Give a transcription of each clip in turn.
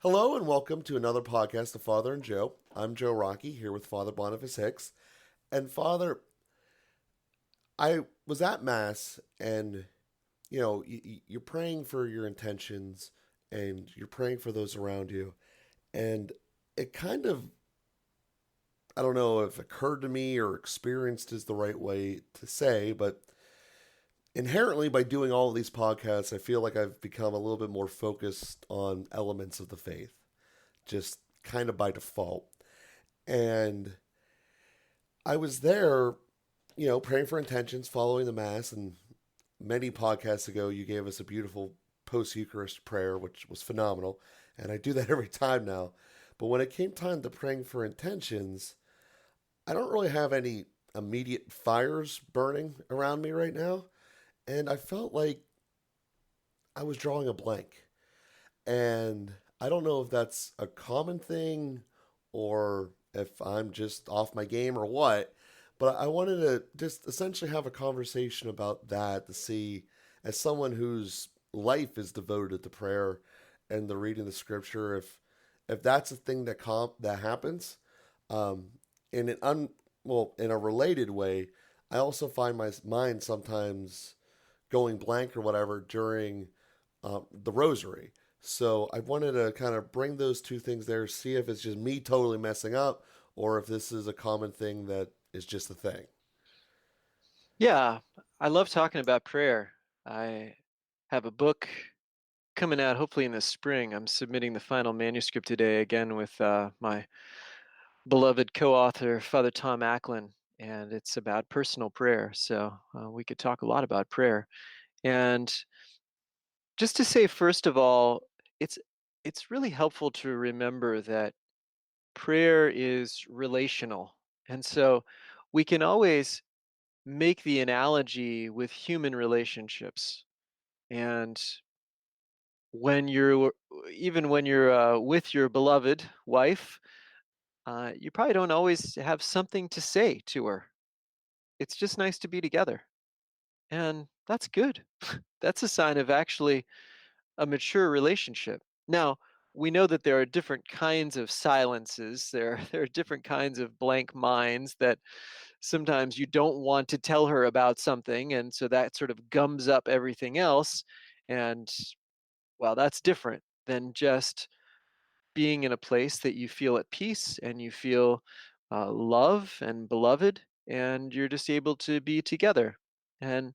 Hello and welcome to another podcast of Father and Joe. I'm Joe Rocky here with Father Boniface Hicks. And Father, I was at Mass and you're praying for your intentions and you're praying for those around you. And it kind of, I don't know if occurred to me or experienced is the right way to say, but inherently by doing all of these podcasts, I feel like I've become a little bit more focused on elements of the faith, just kind of by default. And I was there, praying for intentions, following the Mass. And many podcasts ago, you gave us a beautiful post Eucharist prayer, which was phenomenal. And I do that every time now. But when it came time to praying for intentions, I don't really have any immediate fires burning around me right now. And I felt like I was drawing a blank. And I don't know if that's a common thing or if I'm just off my game or what. But I wanted to just essentially have a conversation about that to see, as someone whose life is devoted to prayer and the reading the scripture, if that's a thing that happens. Um, in an in a related way, I also find my mind sometimes going blank or whatever during the rosary. So I wanted to kind of bring those two things there, see if it's just me totally messing up or if this is a common thing that is just a thing. Yeah, I love talking about prayer. I have a book coming out hopefully in the spring. I'm submitting the final manuscript today again with my beloved co-author, Father Tom Acklin, and it's about personal prayer. So we could talk a lot about prayer. And just to say, first of all, it's it's really helpful to remember that prayer is relational, and so we can always make the analogy with human relationships. And when you're even when you're with your beloved wife, you probably don't always have something to say to her. It's just nice to be together, and that's good. That's a sign of actually a mature relationship. Now, we know that there are different kinds of silences. There are different kinds of blank minds that sometimes you don't want to tell her about something, and so that sort of gums up everything else. And well, that's different than just being in a place that you feel at peace and you feel love and beloved, and you're just able to be together. And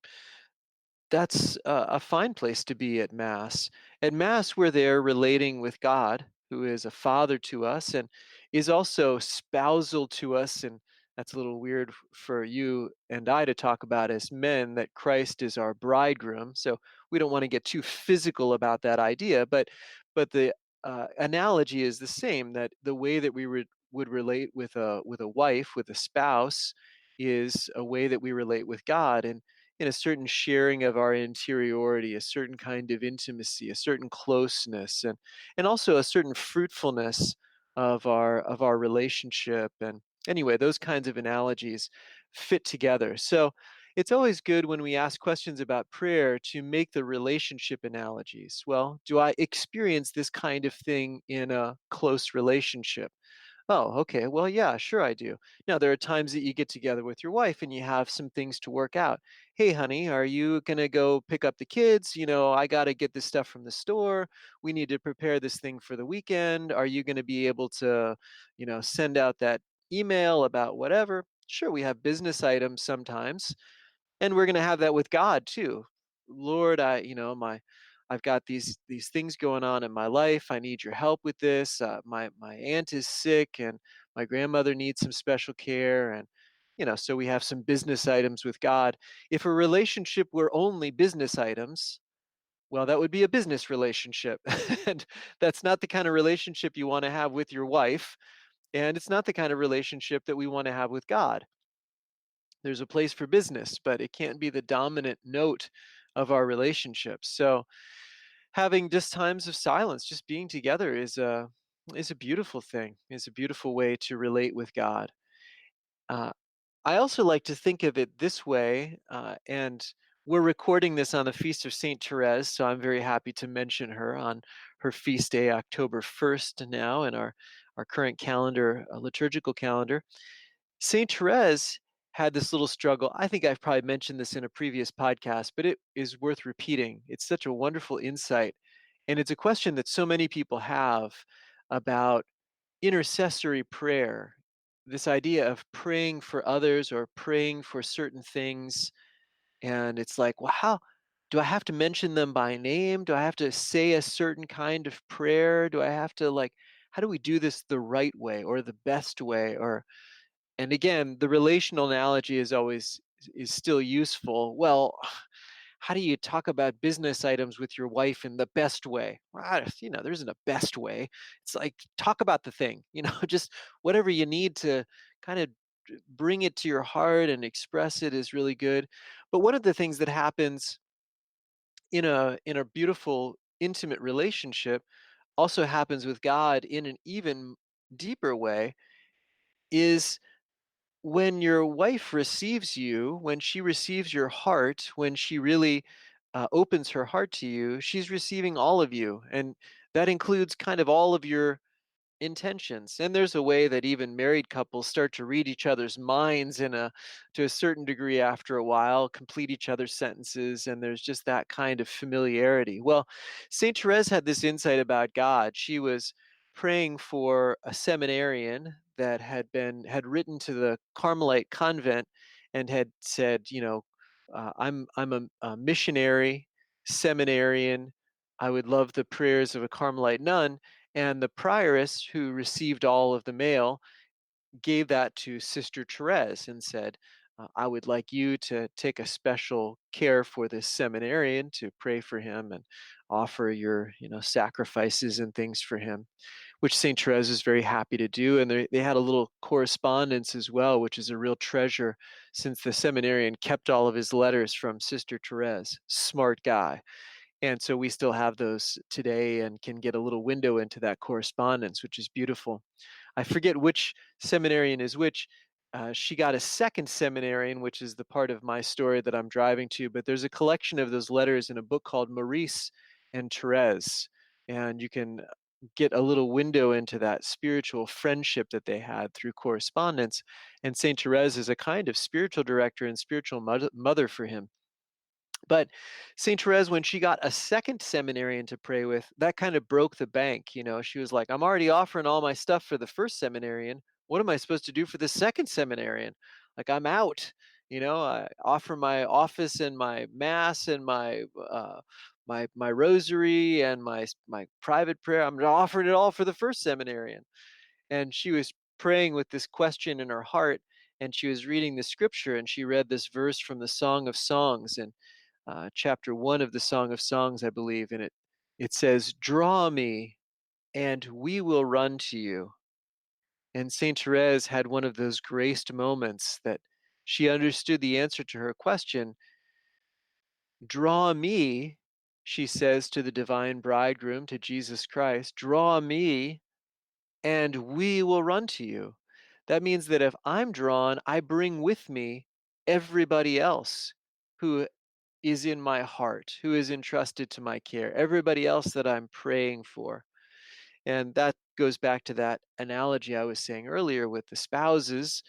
that's a fine place to be at Mass. At Mass, we're there relating with God, who is a father to us and is also spousal to us. And that's a little weird for you and I to talk about as men, that Christ is our bridegroom. So we don't want to get too physical about that idea, but the analogy is the same. That the way that would relate with a wife, with a spouse, is a way that we relate with God. And in a certain sharing of our interiority, a certain kind of intimacy, a certain closeness, and also a certain fruitfulness of our relationship. And anyway, those kinds of analogies fit together. So it's always good when we ask questions about prayer to make the relationship analogies. Well, do I experience this kind of thing in a close relationship? Oh, okay. Well, yeah, sure I do. Now, there are times that you get together with your wife and you have some things to work out. Hey, honey, are you going to go pick up the kids? I got to get this stuff from the store. We need to prepare this thing for the weekend. Are you going to be able to, send out that email about whatever? Sure, we have business items sometimes, and we're going to have that with God too. Lord, I've got these things going on in my life. I need your help with this. My aunt is sick, and my grandmother needs some special care. And so we have some business items with God. If a relationship were only business items, well, that would be a business relationship, and that's not the kind of relationship you want to have with your wife, and it's not the kind of relationship that we want to have with God. There's a place for business, but it can't be the dominant note of our relationships. So having just times of silence, just being together is a beautiful thing. Is a beautiful way to relate with God. Uh, I also like to think of it this way, and we're recording this on the feast of Saint Therese, so I'm very happy to mention her on her feast day October 1st now in our current calendar, liturgical calendar. Saint Therese had this little struggle. I think I've probably mentioned this in a previous podcast, but it is worth repeating. It's such a wonderful insight. And it's a question that so many people have about intercessory prayer, this idea of praying for others or praying for certain things. And it's like, well, how do I have to mention them by name? Do I have to say a certain kind of prayer? Do I have to, like, how do we do this the right way or the best way? Or, and again, the relational analogy is still useful. Well, how do you talk about business items with your wife in the best way? Well, there isn't a best way. It's like talk about the thing, just whatever you need to kind of bring it to your heart and express it is really good. But one of the things that happens in a beautiful intimate relationship also happens with God in an even deeper way is when your wife receives you, when she receives your heart, when she really opens her heart to you, she's receiving all of you. And that includes kind of all of your intentions. And there's a way that even married couples start to read each other's minds to a certain degree after a while, complete each other's sentences, and there's just that kind of familiarity. Well, Saint Therese had this insight about God. She was praying for a seminarian that had written to the Carmelite convent and had said, I'm a missionary, seminarian. I would love the prayers of a Carmelite nun, and the prioress who received all of the mail gave that to Sister Therese and said, I would like you to take a special care for this seminarian, to pray for him and offer your, sacrifices and things for him, which St. Therese is very happy to do. And they had a little correspondence as well, which is a real treasure since the seminarian kept all of his letters from Sister Therese. Smart guy. And so we still have those today and can get a little window into that correspondence, which is beautiful. I forget which seminarian is which. She got a second seminarian, which is the part of my story that I'm driving to. But there's a collection of those letters in a book called Maurice and Therese. And you can get a little window into that spiritual friendship that they had through correspondence. And St. Therese is a kind of spiritual director and spiritual mother for him. But St. Therese, when she got a second seminarian to pray with, that kind of broke the bank. She was like, I'm already offering all my stuff for the first seminarian. What am I supposed to do for the second seminarian? Like, I'm out. I offer my office and my mass and my rosary and my private prayer. I'm offering it all for the first seminarian. And she was praying with this question in her heart, and she was reading the scripture, and she read this verse from the Song of Songs, and chapter 1 of the Song of Songs, I believe, and it says, "Draw me, and we will run to you." And Saint Therese had one of those graced moments that she understood the answer to her question. "Draw me," she says to the divine bridegroom, to Jesus Christ, "draw me, and we will run to you." That means that if I'm drawn, I bring with me everybody else who is in my heart, who is entrusted to my care, everybody else that I'm praying for. And that goes back to that analogy I was saying earlier with the spouses.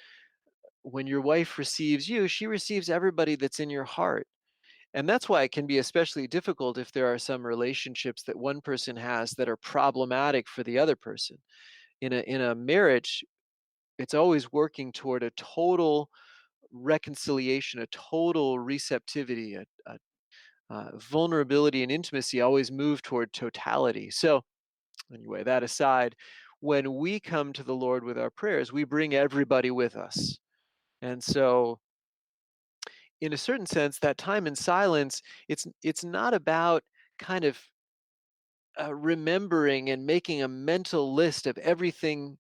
When your wife receives you, she receives everybody that's in your heart. And that's why it can be especially difficult if there are some relationships that one person has that are problematic for the other person. In a marriage, it's always working toward a total reconciliation, a total receptivity, vulnerability and intimacy always move toward totality. So, anyway, that aside, when we come to the Lord with our prayers, we bring everybody with us. And so, in a certain sense, that time in silence, it's not about kind of remembering and making a mental list of everything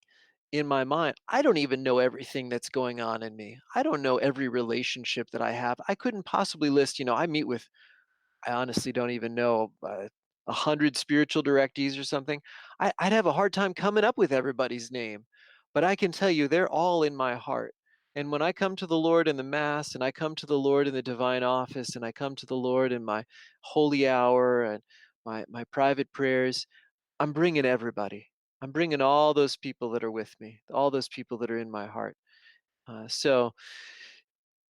in my mind. I don't even know everything that's going on in me. I don't know every relationship that I have. I couldn't possibly list, I meet with, I honestly don't even know, 100 spiritual directees or something. I'd have a hard time coming up with everybody's name, but I can tell you they're all in my heart. And when I come to the Lord in the Mass, and I come to the Lord in the divine office, and I come to the Lord in my holy hour and my private prayers, I'm bringing everybody. I'm bringing all those people that are with me, all those people that are in my heart. So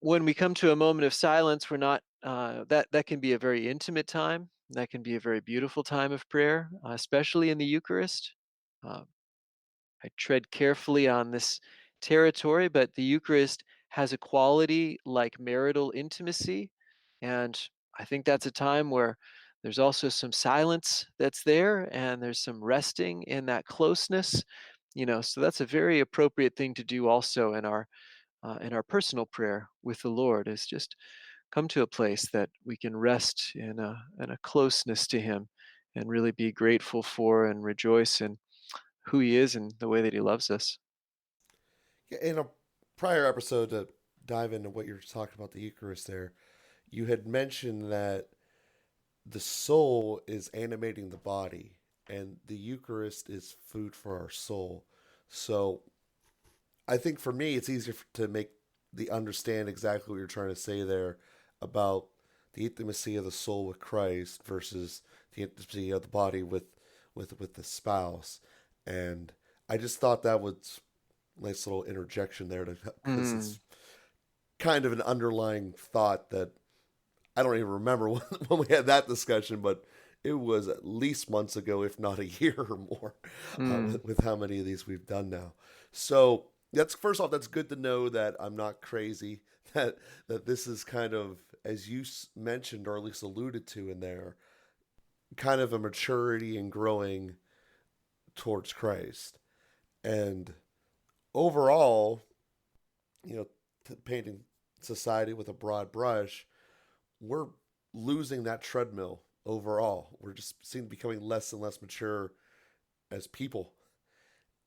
when we come to a moment of silence, we're not that can be a very intimate time. That can be a very beautiful time of prayer, especially in the Eucharist. Uh, I tread carefully on this territory, but the Eucharist has a quality like marital intimacy. And I think that's a time where there's also some silence that's there and there's some resting in that closeness. So that's a very appropriate thing to do also in our personal prayer with the Lord is just come to a place that we can rest in a closeness to Him and really be grateful for and rejoice in who He is and the way that He loves us. Yeah, in a prior episode, to dive into what you're talking about the Eucharist there, you had mentioned that the soul is animating the body, and the Eucharist is food for our soul. So I think for me, it's easier to make the understand exactly what you're trying to say there about the intimacy of the soul with Christ versus the intimacy of the body with the spouse. And I just thought that was a nice little interjection there because Mm, it's kind of an underlying thought that I don't even remember when we had that discussion, but it was at least months ago, if not a year or more, mm. with how many of these we've done now. So that's first off, that's good to know that I'm not crazy. That this is kind of, as you mentioned or at least alluded to in there, kind of a maturity and growing towards Christ. And overall, you know, painting society with a broad brush, we're losing that treadmill overall. We're just seem becoming less and less mature as people.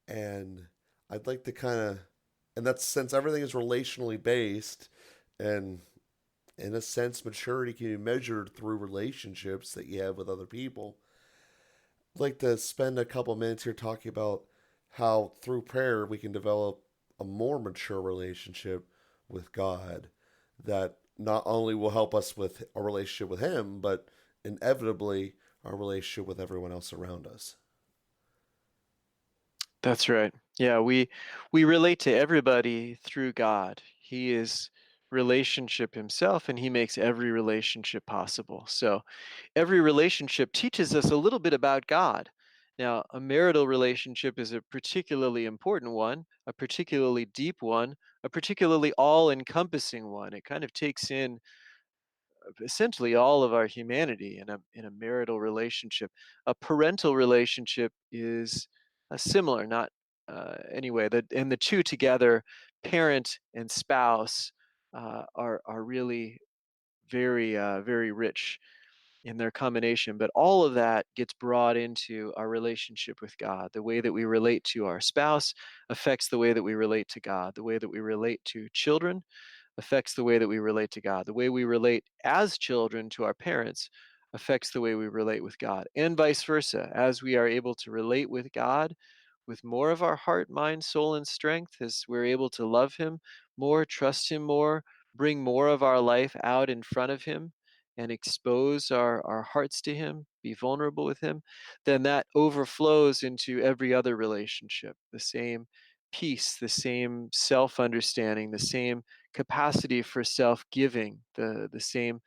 And I'd like to kind of, and that's since everything is relationally based, and in a sense, maturity can be measured through relationships that you have with other people. I'd like to spend a couple minutes here talking about how through prayer we can develop a more mature relationship with God that not only will help us with a relationship with Him, but inevitably our relationship with everyone else around us. That's right. Yeah, we relate to everybody through God. He is relationship himself and he makes every relationship possible. So every relationship teaches us a little bit about God. Now, a marital relationship is a particularly important one, a particularly deep one, a particularly all-encompassing one. It kind of takes in essentially all of our humanity in a marital relationship. A parental relationship is similar, not anyway. And the two together, parent and spouse, are really very rich in their combination. But all of that gets brought into our relationship with God. The way that we relate to our spouse affects the way that we relate to God. The way that we relate to children affects the way that we relate to God. The way we relate as children to our parents affects the way we relate with God, and vice versa. As we are able to relate with God with more of our heart, mind, soul, and strength, as we're able to love Him more, trust Him more, bring more of our life out in front of Him, and expose our hearts to Him, be vulnerable with Him, then that overflows into every other relationship. The same peace, the same self understanding, the same capacity for self-giving, the same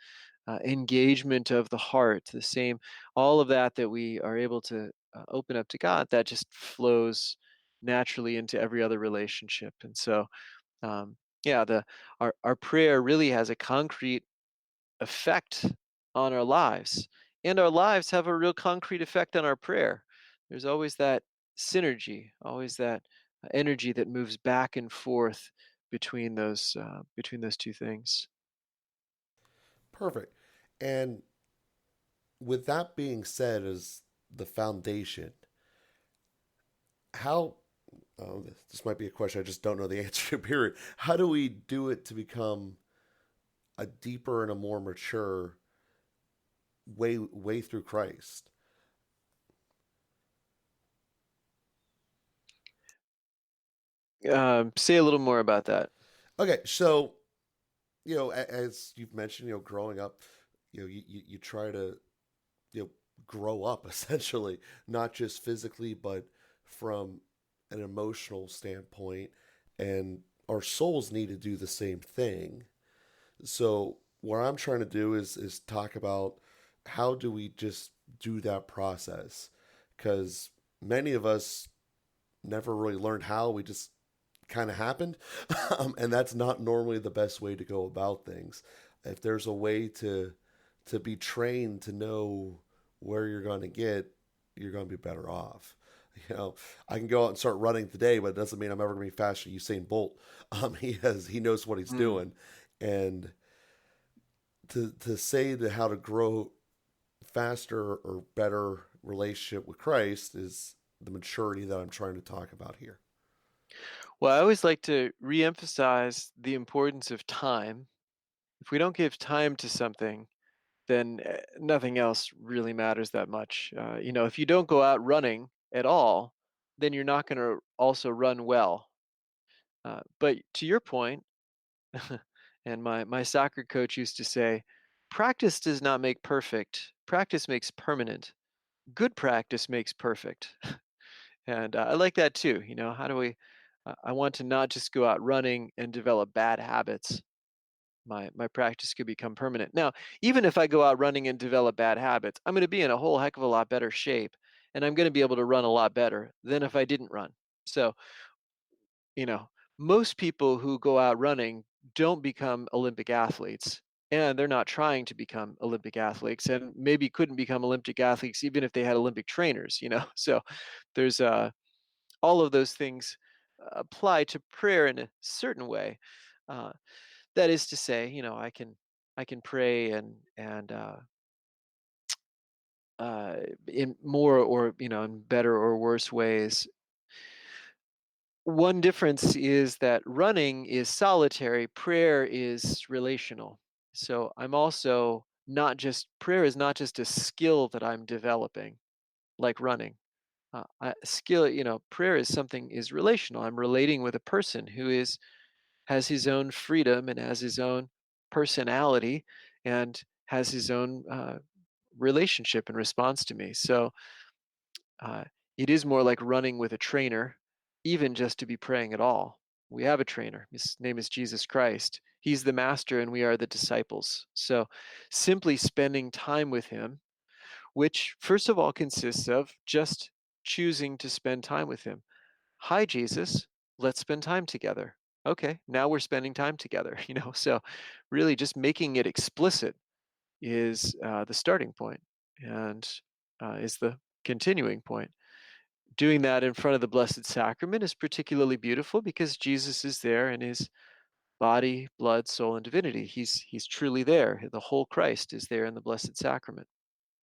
engagement of the heart, the same all of that that we are able to open up to God, that just flows naturally into every other relationship. And so, um, yeah, the our prayer really has a concrete effect on our lives, and our lives have a real concrete effect on our prayer. There's always that synergy, always that energy that moves back and forth between those two things. Perfect. And with that being said, as the foundation, how this might be a question I just don't know the answer to. Period. How do we do it to become a deeper and a more mature way through Christ? Say a little more about that. Okay, so as you've mentioned, growing up, you try to grow up essentially, not just physically, but from an emotional standpoint. And our souls need to do the same thing. So what I'm trying to do is talk about how do we just do that process, because many of us never really learned how. We just kind of happened, and that's not normally the best way to go about things. If there's a way to be trained to know where you're going to get, you're going to be better off. You know, I can go out and start running today, but it doesn't mean I'm ever going to be faster than Usain Bolt. He knows what he's Mm. doing, and to say that how to grow faster or better relationship with Christ is the maturity that I'm trying to talk about here. Well, I always like to reemphasize the importance of time. If we don't give time to something, then nothing else really matters that much. If you don't go out running at all, then you're not going to also run well. But to your point, and my soccer coach used to say, practice does not make perfect. Practice makes permanent. Good practice makes perfect. And I like that too. How do we? I want to not just go out running and develop bad habits. My practice could become permanent. Now, even if I go out running and develop bad habits, I'm going to be in a whole heck of a lot better shape, and I'm going to be able to run a lot better than if I didn't run. So, you know, most people who go out running don't become Olympic athletes, and they're not trying to become Olympic athletes, and maybe couldn't become Olympic athletes even if they had Olympic trainers. So there's all of those things apply to prayer in a certain way. Uh, that is to say, I can pray and in more or in better or worse ways. One difference is that running is solitary, prayer is relational. So I'm also not just prayer is not just a skill that I'm developing like running. Skill, prayer is relational. I'm relating with a person who is has his own freedom and has his own personality and has his own relationship and response to me. So uh, it is more like running with a trainer, even just to be praying at all. We have a trainer. His name is Jesus Christ. He's the master and we are the disciples. So simply spending time with him, which first of all consists of just choosing to spend time with him. Hi, Jesus, let's spend time together. Okay, now we're spending time together. So really just making it explicit is the starting point and is the continuing point. Doing that in front of the Blessed Sacrament is particularly beautiful because Jesus is there in his body, blood, soul, and divinity. He's truly there. The whole Christ is there in the Blessed Sacrament.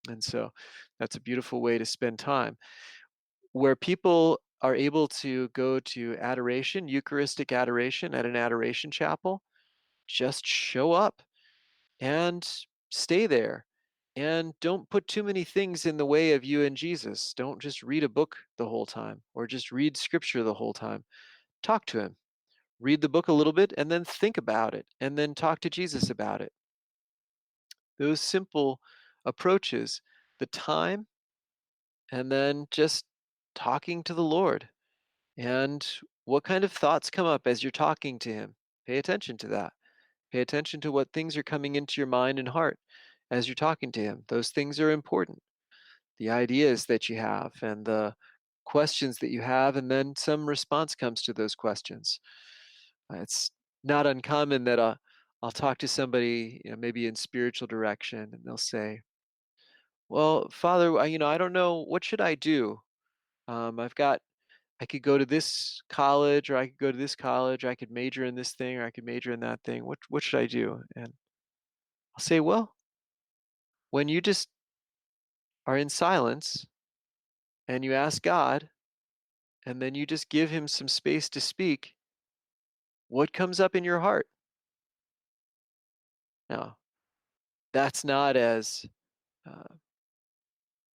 And so that's a beautiful way to spend time where people are able to go to adoration, Eucharistic adoration at an adoration chapel. Just show up and stay there. And don't put too many things in the way of you and Jesus. Don't just read a book the whole time or just read scripture the whole time. Talk to him. Read the book a little bit and then think about it and then talk to Jesus about it. Those simple approaches, the time, and then just talking to the Lord. And what kind of thoughts come up as you're talking to him? Pay attention to that. Pay attention to what things are coming into your mind and heart as you're talking to him. Those things are important. The ideas that you have and the questions that you have, and then some response comes to those questions. It's not uncommon that I'll talk to somebody, maybe in spiritual direction, and they'll say, "Well, Father, I don't know what should I do. I could go to this college, or I could go to this college. I could major in this thing, or I could major in that thing. What should I do?" And I'll say, "Well, when you just are in silence and you ask God, and then you just give Him some space to speak, what comes up in your heart?" Now, that's not as uh,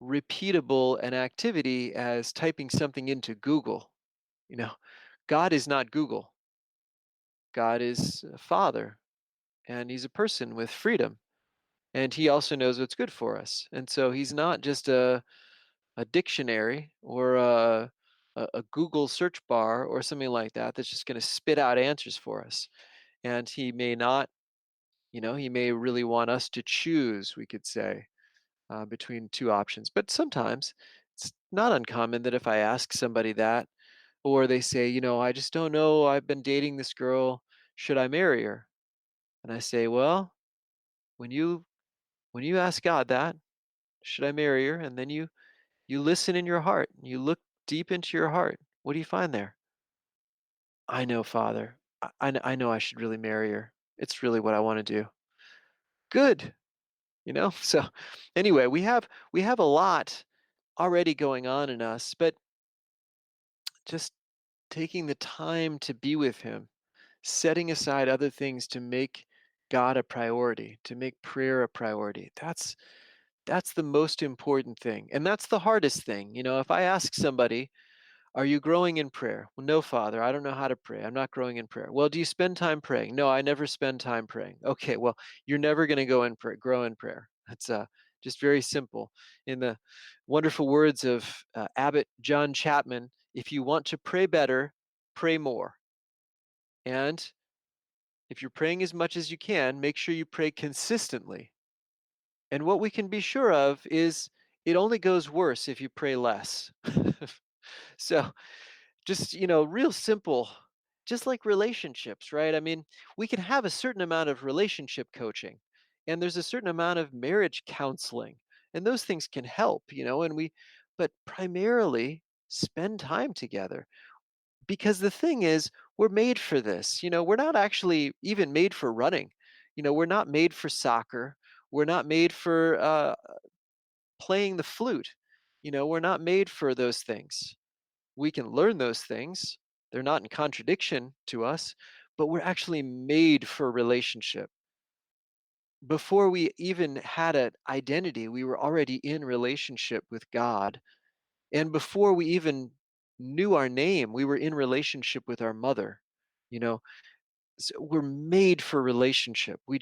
repeatable an activity as typing something into Google. You know, God is not Google. God is a Father, and He's a person with freedom. and he also knows what's good for us. And so he's not just a dictionary or a Google search bar or something like that that's just going to spit out answers for us. And he may not, he may really want us to choose, we could say, between two options. But sometimes it's not uncommon that if I ask somebody that, or they say, I just don't know, I've been dating this girl, should I marry her? And I say, well, when you ask God that, should I marry her? And then you listen in your heart, you look deep into your heart. What do you find there? I know, Father. I know I should really marry her. It's really what I want to do. Good. So anyway, we have a lot already going on in us, but just taking the time to be with him, setting aside other things to make God a priority, to make prayer a priority. That's the most important thing. And that's the hardest thing. If I ask somebody, "Are you growing in prayer?" "Well, no, Father, I don't know how to pray. I'm not growing in prayer." "Well, do you spend time praying?" "No, I never spend time praying." Okay, well, you're never going to grow in prayer. It's just very simple. In the wonderful words of Abbot John Chapman, if you want to pray better, pray more. And if you're praying as much as you can, make sure you pray consistently. And what we can be sure of is it only goes worse if you pray less. So, just real simple, just like relationships, right? I mean, we can have a certain amount of relationship coaching, and there's a certain amount of marriage counseling, and those things can help, but primarily spend time together, because the thing is, we're made for this. We're not actually even made for running. We're not made for soccer. We're not made for playing the flute. We're not made for those things. We can learn those things. They're not in contradiction to us, but we're actually made for relationship. Before we even had an identity, we were already in relationship with God. And before we even knew our name, we were in relationship with our mother. You know, so we're made for relationship. We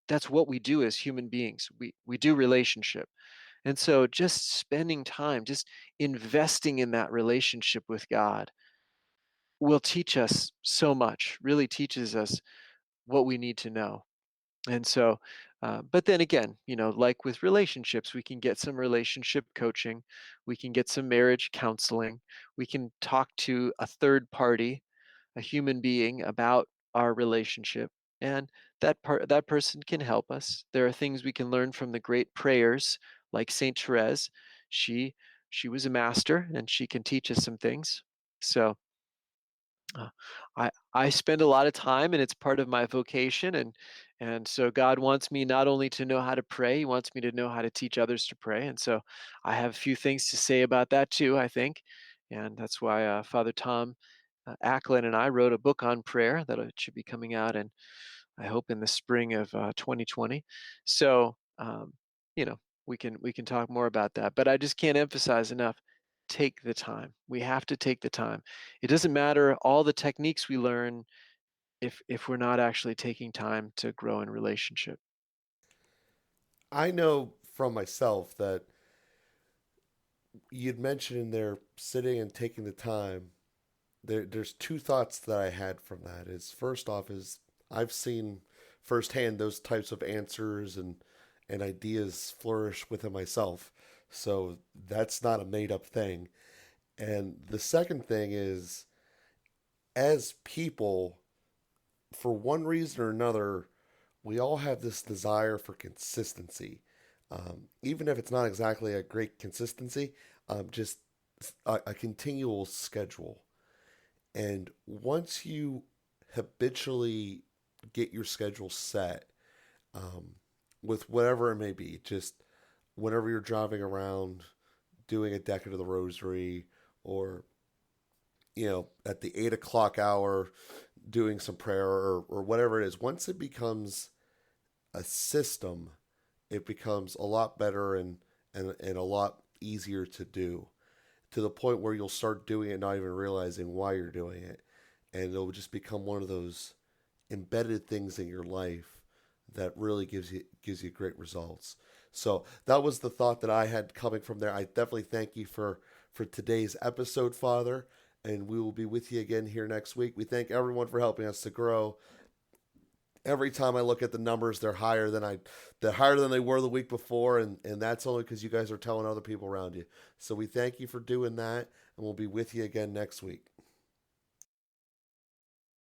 that's what we do as human beings. We do relationship. And so just spending time, just investing in that relationship with God will teach us so much, really teaches us what we need to know. And so, but then again, like with relationships, we can get some relationship coaching, we can get some marriage counseling, we can talk to a third party, a human being, about our relationship. And that person can help us. There are things we can learn from the great prayers, like Saint Therese. She was a master, and she can teach us some things. So uh, I spend a lot of time, and it's part of my vocation, and so God wants me not only to know how to pray, He wants me to know how to teach others to pray, and so I have a few things to say about that too, I think, and that's why Father Tom Acklin and I wrote a book on prayer that should be coming out, and I hope in the spring of 2020. So, we can talk more about that. But I just can't emphasize enough. Take the time. We have to take the time. It doesn't matter all the techniques we learn if we're not actually taking time to grow in relationship. I know from myself that you'd mentioned in there sitting and taking the time. There's two thoughts that I had from that. Is first off is I've seen firsthand those types of answers and ideas flourish within myself. So that's not a made up thing. And the second thing is, as people, for one reason or another, we all have this desire for consistency. Even if it's not exactly a great consistency, just a continual schedule. And once you habitually get your schedule set, um, with whatever it may be, just whenever you're driving around doing a decade of the rosary, or at the 8 o'clock hour doing some prayer, or whatever it is, once it becomes a system, it becomes a lot better and a lot easier to do, to the point where you'll start doing it not even realizing why you're doing it. And it'll just become one of those embedded things in your life that really gives you great results. So that was the thought that I had coming from there. I definitely thank you for today's episode, Father, and we will be with you again here next week. We thank everyone for helping us to grow. Every time I look at the numbers, they're higher than they were the week before, and that's only because you guys are telling other people around you. So we thank you for doing that, and we'll be with you again next week.